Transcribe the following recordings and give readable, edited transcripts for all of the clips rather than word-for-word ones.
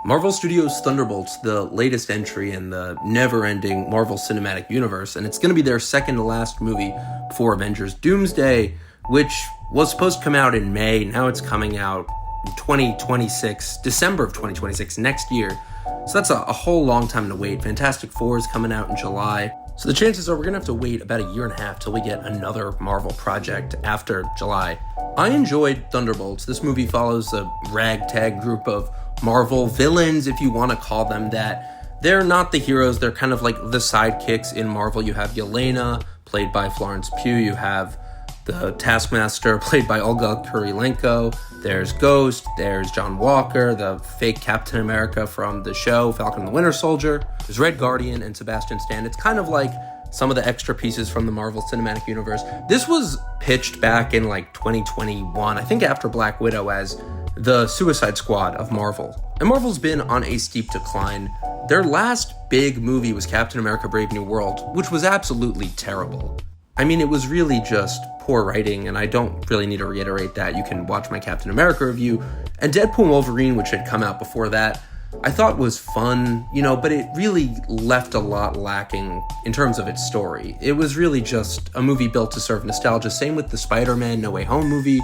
Marvel Studios' Thunderbolts, the latest entry in the never-ending Marvel Cinematic Universe, and it's going to be their second to last movie before Avengers Doomsday, which was supposed to come out in May. Now it's coming out in 2026, December of 2026, next year. So that's a whole long time to wait. Fantastic Four is coming out in July. So the chances are we're going to have to wait about a year and a half till we get another Marvel project after July. I enjoyed Thunderbolts. This movie follows a ragtag group of Marvel villains, if you want to call them that. They're not the heroes. They're kind of like the sidekicks in Marvel. You have Yelena, played by Florence Pugh. You have the Taskmaster, played by Olga Kurylenko. There's Ghost. There's John Walker, the fake Captain America from the show Falcon and the Winter Soldier. There's Red Guardian and Sebastian Stan. It's kind of like some of the extra pieces from the Marvel Cinematic Universe. This was pitched back in like 2021, I think after Black Widow, as the Suicide Squad of Marvel. And Marvel's been on a steep decline. Their last big movie was Captain America: Brave New World, which was absolutely terrible. I mean, it was really just poor writing, and I don't really need to reiterate that. You can watch my Captain America review. And Deadpool and Wolverine, which had come out before that, I thought was fun, but it really left a lot lacking in terms of its story. It was really just a movie built to serve nostalgia. Same with the Spider-Man No Way Home movie,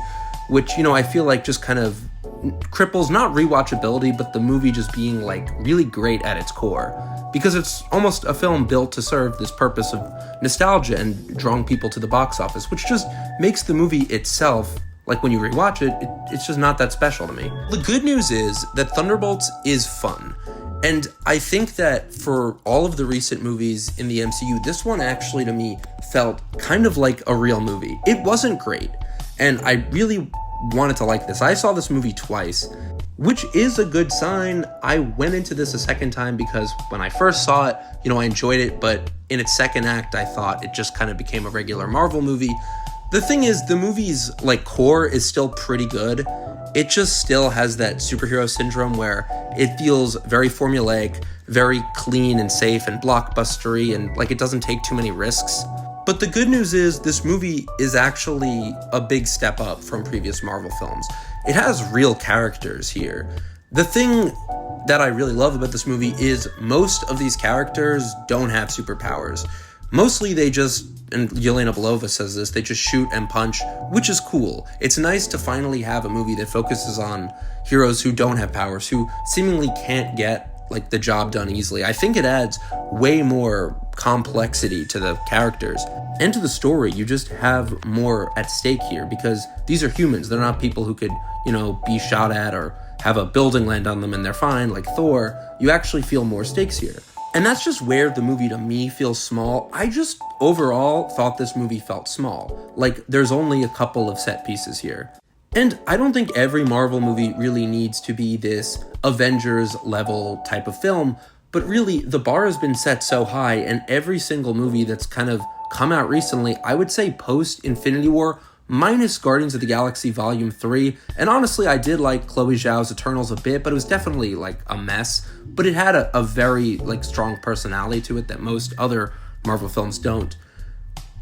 which, I feel like just kind of cripples not rewatchability, but the movie just being like really great at its core, because it's almost a film built to serve this purpose of nostalgia and drawing people to the box office, which just makes the movie itself, like when you rewatch it, it's just not that special to me. The good news is that Thunderbolts is fun. And I think that for all of the recent movies in the MCU, this one actually to me felt kind of like a real movie. It wasn't great, and I really wanted to like this. I saw this movie twice, which is a good sign. I went into this a second time because when I first saw it, I enjoyed it, but in its second act, I thought it just kind of became a regular Marvel movie. The thing is, the movie's core is still pretty good. It just still has that superhero syndrome where it feels very formulaic, very clean and safe and blockbustery, and like it doesn't take too many risks. But the good news is this movie is actually a big step up from previous Marvel films. It has real characters here. The thing that I really love about this movie is most of these characters don't have superpowers. Mostly they just, and Yelena Belova says this, they just shoot and punch, which is cool. It's nice to finally have a movie that focuses on heroes who don't have powers, who seemingly can't get the job done easily. I think it adds way more complexity to the characters and to the story. You just have more at stake here because these are humans. They're not people who could, be shot at or have a building land on them and they're fine, like Thor. You actually feel more stakes here. And that's just where the movie to me feels small. I just overall thought this movie felt small. There's only a couple of set pieces here. And I don't think every Marvel movie really needs to be this Avengers level type of film, but really the bar has been set so high, and every single movie that's kind of come out recently, I would say post Infinity War, minus Guardians of the Galaxy Volume 3, and honestly I did like Chloe Zhao's Eternals a bit, but it was definitely a mess, but it had a very strong personality to it that most other Marvel films don't.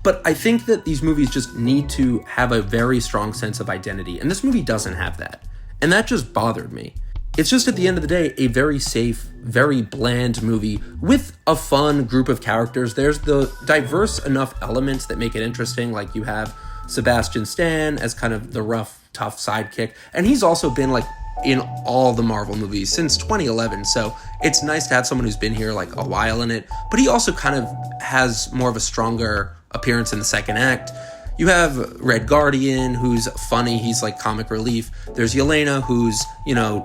But I think that these movies just need to have a very strong sense of identity, and this movie doesn't have that. And that just bothered me. It's just, at the end of the day, a very safe, very bland movie with a fun group of characters. There's the diverse enough elements that make it interesting, like you have Sebastian Stan as kind of the rough, tough sidekick, and he's also been in all the Marvel movies since 2011, so it's nice to have someone who's been here a while in it, but he also kind of has more of a stronger appearance in the second act. You have Red Guardian, who's funny, he's comic relief. There's Yelena, who's,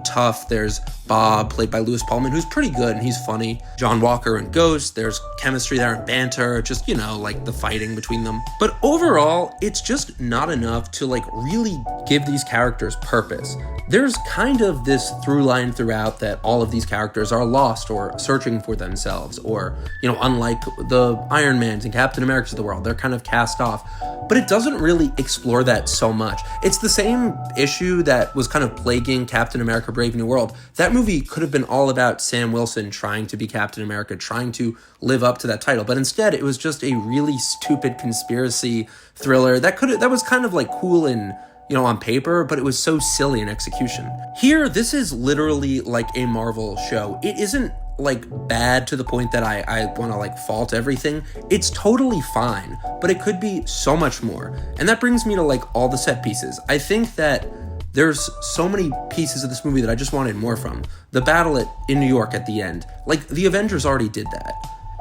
tough. There's Bob, played by Lewis Pullman, who's pretty good and he's funny. John Walker and Ghost, there's chemistry there and banter, just, the fighting between them. But overall, it's just not enough to really give these characters purpose. There's kind of this through line throughout that all of these characters are lost or searching for themselves, or, unlike the Iron Mans and Captain Americas of the world, they're kind of cast off. But it doesn't really explore that so much. It's the same issue that was kind of plaguing Captain America: Brave New World. That movie could have been all about Sam Wilson trying to be Captain America, trying to live up to that title, but instead it was just a really stupid conspiracy thriller that was kind of cool in on paper, but it was so silly in execution. Here, this is literally like a Marvel show. It isn't like bad to the point that I want to like fault everything. It's totally fine, but it could be so much more. And that brings me to like all the set pieces. I think that there's so many pieces of this movie that I just wanted more from. The battle in New York at the end, like the Avengers already did that.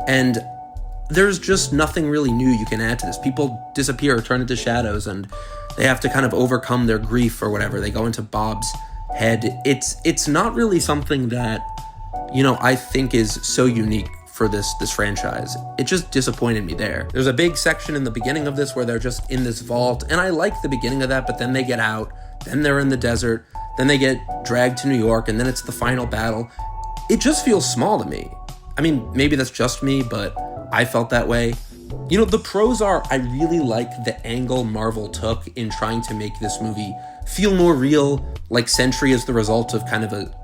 And there's just nothing really new you can add to this. People disappear, turn into shadows, and they have to kind of overcome their grief or whatever. They go into Bob's head. It's not really something that, I think is so unique for this franchise. It just disappointed me there. There's a big section in the beginning of this where they're just in this vault, and I like the beginning of that, but then they get out, then they're in the desert, then they get dragged to New York, and then it's the final battle. It just feels small to me. I mean, maybe that's just me, but I felt that way. The pros are, I really like the angle Marvel took in trying to make this movie feel more real, like Sentry is the result of kind of a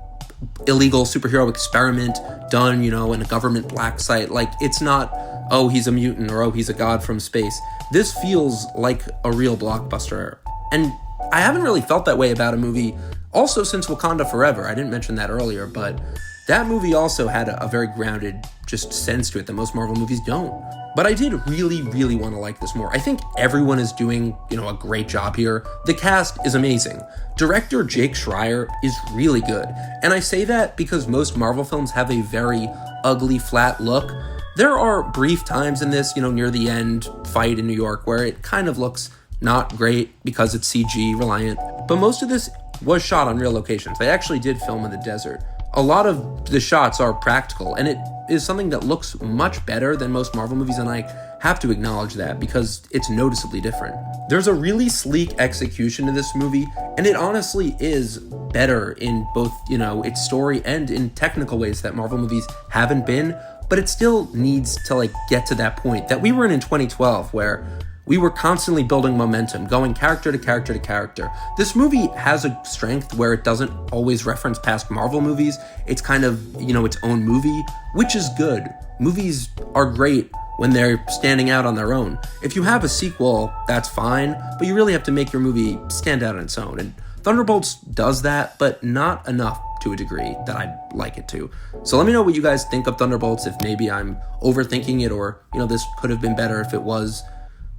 illegal superhero experiment done, in a government black site. Like, it's not, oh, he's a mutant, or oh, he's a god from space. This feels like a real blockbuster. And I haven't really felt that way about a movie also since Wakanda Forever. I didn't mention that earlier, but that movie also had a very grounded just sense to it that most Marvel movies don't. But I did really, really want to like this more. I think everyone is doing, a great job here. The cast is amazing. Director Jake Schreier is really good. And I say that because most Marvel films have a very ugly, flat look. There are brief times in this, near the end fight in New York where it kind of looks not great because it's CG reliant. But most of this was shot on real locations. They actually did film in the desert. A lot of the shots are practical, and it is something that looks much better than most Marvel movies, and I have to acknowledge that because it's noticeably different. There's a really sleek execution to this movie, and it honestly is better in both, its story and in technical ways that Marvel movies haven't been, but it still needs to get to that point that we were in 2012 where we were constantly building momentum, going character to character to character. This movie has a strength where it doesn't always reference past Marvel movies. It's kind of, its own movie, which is good. Movies are great when they're standing out on their own. If you have a sequel, that's fine, but you really have to make your movie stand out on its own. And Thunderbolts does that, but not enough to a degree that I'd like it to. So let me know what you guys think of Thunderbolts, if maybe I'm overthinking it, or, this could have been better if it was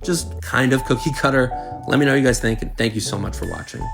just kind of cookie cutter. Let me know what you guys think, and thank you so much for watching.